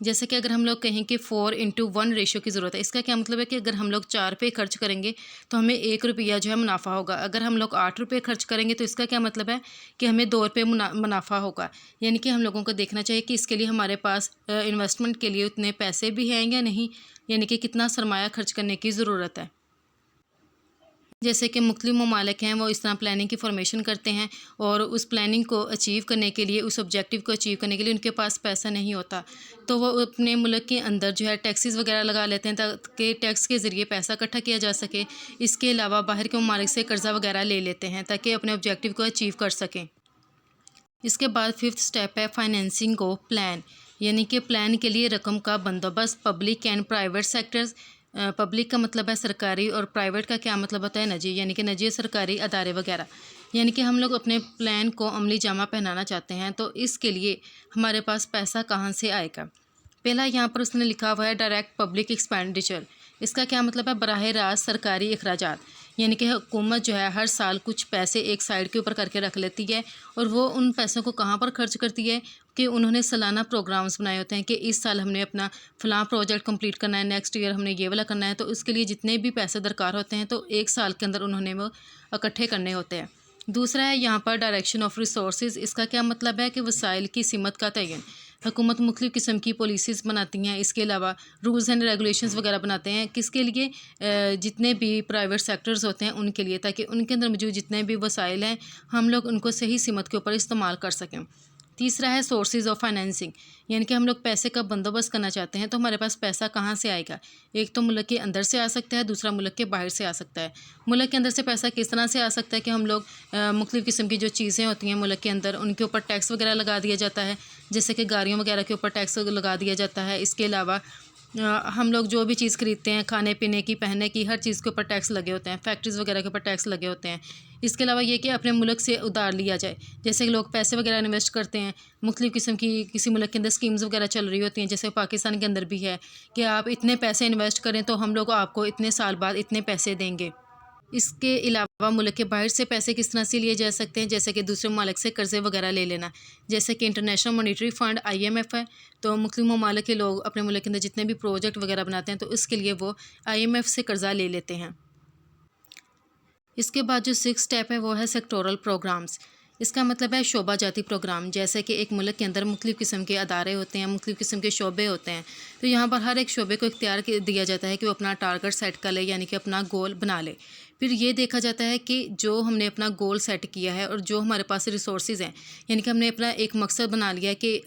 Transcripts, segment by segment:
جیسے کہ اگر ہم لوگ کہیں کہ 4:1 ریشو کی ضرورت ہے، اس کا کیا مطلب ہے کہ اگر ہم لوگ 4 روپے خرچ کریں گے تو ہمیں 1 روپیہ جو ہے منافع ہوگا. اگر ہم لوگ 8 روپے خرچ کریں گے تو اس کا کیا مطلب ہے کہ ہمیں 2 روپے منافع ہوگا. یعنی کہ ہم لوگوں کو دیکھنا چاہیے کہ اس کے لیے ہمارے پاس انویسٹمنٹ کے لیے اتنے پیسے بھی ہیں یا نہیں، یعنی کہ کتنا سرمایہ خرچ کرنے کی ضرورت ہے. جیسے کہ مختلف ممالک ہیں وہ اس طرح پلاننگ کی فارمیشن کرتے ہیں اور اس پلاننگ کو اچیو کرنے کے لیے، اس آبجیکٹیو کو اچیو کرنے کے لیے ان کے پاس پیسہ نہیں ہوتا، تو وہ اپنے ملک کے اندر جو ہے ٹیکسز وغیرہ لگا لیتے ہیں تاکہ ٹیکس کے ذریعے پیسہ اکٹھا کیا جا سکے. اس کے علاوہ باہر کے ممالک سے قرضہ وغیرہ لے لیتے ہیں تاکہ اپنے آبجیکٹیو کو اچیو کر سکیں. اس کے بعد 5th اسٹیپ ہے فائنینسنگ آف پلان، یعنی کہ پلان کے لیے رقم کا بندوبست. Public and private sectors, public کا مطلب ہے سرکاری اور پرائیویٹ کا کیا مطلب ہوتا ہے نجی، یعنی کہ نجی سرکاری ادارے وغیرہ. یعنی کہ ہم لوگ اپنے پلان کو عملی جامہ پہنانا چاہتے ہیں تو اس کے لیے ہمارے پاس پیسہ کہاں سے آئے گا. پہلا یہاں پر اس نے لکھا ہوا ہے ڈائریکٹ پبلک ایکسپینڈیچر. اس کا کیا مطلب ہے براہ راست سرکاری اخراجات، یعنی کہ حکومت جو ہے ہر سال کچھ پیسے ایک سائڈ کے اوپر کر کے رکھ لیتی ہے اور وہ ان پیسوں کو کہاں پر خرچ کرتی ہے کہ انہوں نے سالانہ پروگرامز بنائے ہوتے ہیں کہ اس سال ہم نے اپنا فلاں پروجیکٹ کمپلیٹ کرنا ہے، نیکسٹ ایئر ہم نے یہ والا کرنا ہے، تو اس کے لیے جتنے بھی پیسے درکار ہوتے ہیں تو ایک سال کے اندر انہوں نے وہ اکٹھے کرنے ہوتے ہیں. دوسرا ہے یہاں پر ڈائریکشن آف ریسورسز. اس کا کیا مطلب ہے کہ وسائل کی سمت کا تعین. حکومت مختلف قسم کی پالیسیز بناتی ہیں، اس کے علاوہ رولز اینڈ ریگولیشنز وغیرہ بناتے ہیں. کس کے لیے؟ جتنے بھی پرائیویٹ سیکٹرز ہوتے ہیں ان کے لیے، تاکہ ان کے اندر موجود جتنے بھی وسائل ہیں ہم لوگ ان کو صحیح سمت کے اوپر استعمال کر سکیں. تیسرا ہے سورسز آف فائنینسنگ، یعنی کہ ہم لوگ پیسے کا بندوبست کرنا چاہتے ہیں تو ہمارے پاس پیسہ کہاں سے آئے گا. ایک تو ملک کے اندر سے آ سکتا ہے، دوسرا ملک کے باہر سے آ سکتا ہے. ملک کے اندر سے پیسہ کس طرح سے آ سکتا ہے کہ ہم لوگ مختلف قسم کی جو چیزیں ہوتی ہیں ملک کے اندر ان کے اوپر ٹیکس وغیرہ لگا دیا جاتا ہے، جیسے کہ گاڑیوں وغیرہ کے اوپر ٹیکس لگا دیا جاتا ہے. اس کے علاوہ ہم لوگ جو بھی چیز خریدتے ہیں، کھانے پینے کی، پہننے کی، ہر چیز کے اوپر ٹیکس لگے ہوتے ہیں، فیکٹریز وغیرہ کے اوپر ٹیکس لگے ہوتے ہیں. اس کے علاوہ یہ کہ اپنے ملک سے ادھار لیا جائے، جیسے کہ لوگ پیسے وغیرہ انویسٹ کرتے ہیں، مختلف قسم کی کسی ملک کے اندر اسکیمز وغیرہ چل رہی ہوتی ہیں، جیسے پاکستان کے اندر بھی ہے کہ آپ اتنے پیسے انویسٹ کریں تو ہم لوگ آپ کو اتنے سال بعد اتنے پیسے دیں گے. اس کے علاوہ ملک کے باہر سے پیسے کس طرح سے لیے جا سکتے ہیں، جیسے کہ دوسرے ممالک سے قرضے وغیرہ لے لینا، جیسے کہ انٹرنیشنل مانیٹری فنڈ IMF ہے. تو مختلف ممالک کے لوگ اپنے ملک کے اندر جتنے بھی پروجیکٹ وغیرہ بناتے ہیں تو اس کے لیے وہ IMF سے قرضہ لے لیتے ہیں. اس کے بعد جو 6 اسٹیپ ہے وہ ہے سیکٹورل پروگرامز. اس کا مطلب ہے شعبہ جاتی پروگرام. جیسے کہ ایک ملک کے اندر مختلف قسم کے ادارے ہوتے ہیں، مختلف قسم کے شعبے ہوتے ہیں، تو یہاں پر ہر ایک شعبے کو اختیار دیا جاتا ہے کہ وہ اپنا ٹارگٹ سیٹ کر لے، یعنی کہ اپنا گول بنا لے. پھر یہ دیکھا جاتا ہے کہ جو ہم نے اپنا گول سیٹ کیا ہے اور جو ہمارے پاس ریسورسز ہیں، یعنی کہ ہم نے اپنا ایک مقصد بنا لیا ہے کہ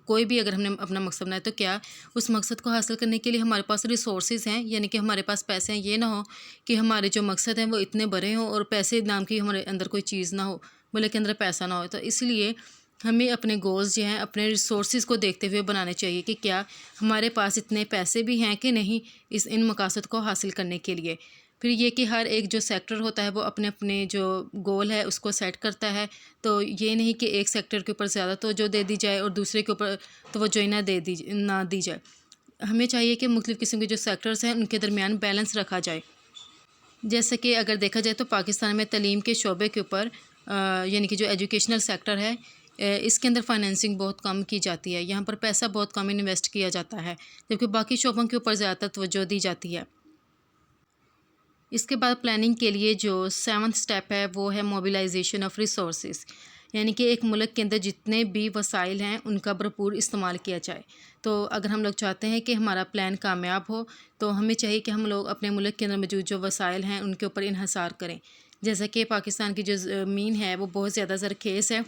کوئی بھی اگر ہم نے اپنا مقصد بنایا تو کیا اس مقصد کو حاصل کرنے کے لیے ہمارے پاس ریسورسز ہیں، یعنی کہ ہمارے پاس پیسے ہیں. یہ نہ ہو کہ ہمارے جو مقصد ہیں وہ اتنے بڑے ہوں اور پیسے نام کی ہمارے اندر کوئی چیز نہ ہو، ملک کے اندر پیسہ نہ ہو. تو اس لیے ہمیں اپنے گولز جو ہیں اپنے ریسورسز کو دیکھتے ہوئے بنانے چاہیے کہ کیا ہمارے پاس اتنے پیسے بھی ہیں کہ نہیں ان مقاصد کو حاصل کرنے کے لیے. پھر یہ کہ ہر ایک جو سیکٹر ہوتا ہے وہ اپنے اپنے جو گول ہے اس کو سیٹ کرتا ہے. تو یہ نہیں کہ ایک سیکٹر کے اوپر زیادہ توجہ دے دی جائے اور دوسرے کے اوپر توجہ نہ دی جائے. ہمیں چاہیے کہ مختلف قسم کے جو سیکٹرز ہیں ان کے درمیان بیلنس رکھا جائے. جیسے کہ اگر دیکھا جائے تو پاکستان میں تعلیم کے شعبے کے اوپر یعنی کہ جو ایجوکیشنل سیکٹر ہے اس کے اندر فائنینسنگ بہت کم کی جاتی ہے. یہاں پر پیسہ بہت کم انویسٹ کیا جاتا ہے جبکہ باقی شعبوں کے اوپر زیادہ توجہ دی جاتی ہے. اس کے بعد پلاننگ کے لیے جو 7th اسٹیپ ہے وہ ہے موبلائزیشن آف ریسورسز، یعنی کہ ایک ملک کے اندر جتنے بھی وسائل ہیں ان کا بھرپور استعمال کیا جائے. تو اگر ہم لوگ چاہتے ہیں کہ ہمارا پلان کامیاب ہو تو ہمیں چاہیے کہ ہم لوگ اپنے ملک کے اندر موجود جو وسائل ہیں ان کے اوپر انحصار کریں. جیسا کہ پاکستان کی جو زمین ہے وہ بہت زیادہ زرخیز ہے،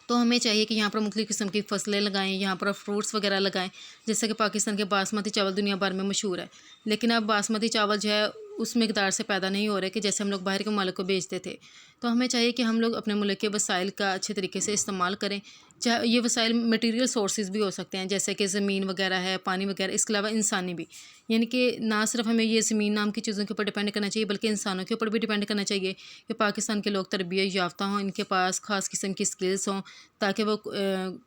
تو ہمیں چاہیے کہ یہاں پر مختلف قسم کی فصلیں لگائیں، یہاں پر فروٹس وغیرہ لگائیں. جیسے کہ پاکستان کے باسمتی چاول دنیا بھر میں مشہور ہے، لیکن اب باسمتی چاول جو ہے اس مقدار سے پیدا نہیں ہو رہے کہ جیسے ہم لوگ باہر کے ممالک کو بیچتے تھے. تو ہمیں چاہیے کہ ہم لوگ اپنے ملک کے وسائل کا اچھے طریقے سے استعمال کریں. چاہے یہ وسائل مٹیریل سورسز بھی ہو سکتے ہیں جیسے کہ زمین وغیرہ ہے، پانی وغیرہ، اس کے علاوہ انسانی بھی. یعنی کہ نہ صرف ہمیں یہ زمین نام کی چیزوں کے اوپر ڈیپینڈ کرنا چاہیے بلکہ انسانوں کے اوپر بھی ڈیپینڈ کرنا چاہیے کہ پاکستان کے لوگ تربیت یافتہ ہوں، ان کے پاس خاص قسم کی اسکلز ہوں تاکہ وہ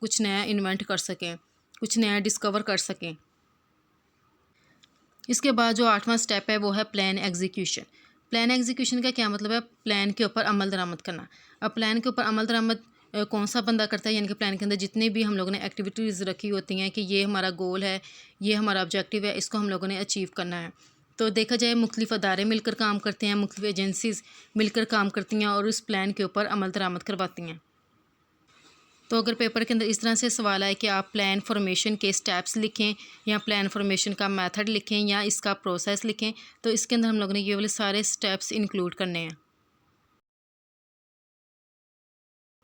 کچھ نیا انوینٹ کر سکیں، کچھ نیا ڈسکور کر سکیں. اس کے بعد جو 8واں اسٹیپ ہے وہ ہے پلان ایگزیکیوشن. پلان ایگزیکیوشن کا کیا مطلب ہے؟ پلان کے اوپر عمل درآمد کرنا. اب پلان کے اوپر عمل درآمد کون سا بندہ کرتا ہے، یعنی کہ پلان کے اندر جتنے بھی ہم لوگوں نے ایکٹیویٹیز رکھی ہوتی ہیں کہ یہ ہمارا گول ہے، یہ ہمارا آبجیکٹیو ہے، اس کو ہم لوگوں نے اچیو کرنا ہے۔ تو دیکھا جائے مختلف ادارے مل کر کام کرتے ہیں، مختلف ایجنسیز مل کر کام کرتی ہیں اور اس پلان کے اوپر عمل درآمد کرواتی ہیں۔ تو اگر پیپر کے اندر اس طرح سے سوال آئے کہ آپ پلان فارمیشن کے سٹیپس لکھیں یا پلان فارمیشن کا میتھڈ لکھیں یا اس کا پروسیس لکھیں، تو اس کے اندر ہم لوگوں نے یہ والے سارے سٹیپس انکلوڈ کرنے ہیں۔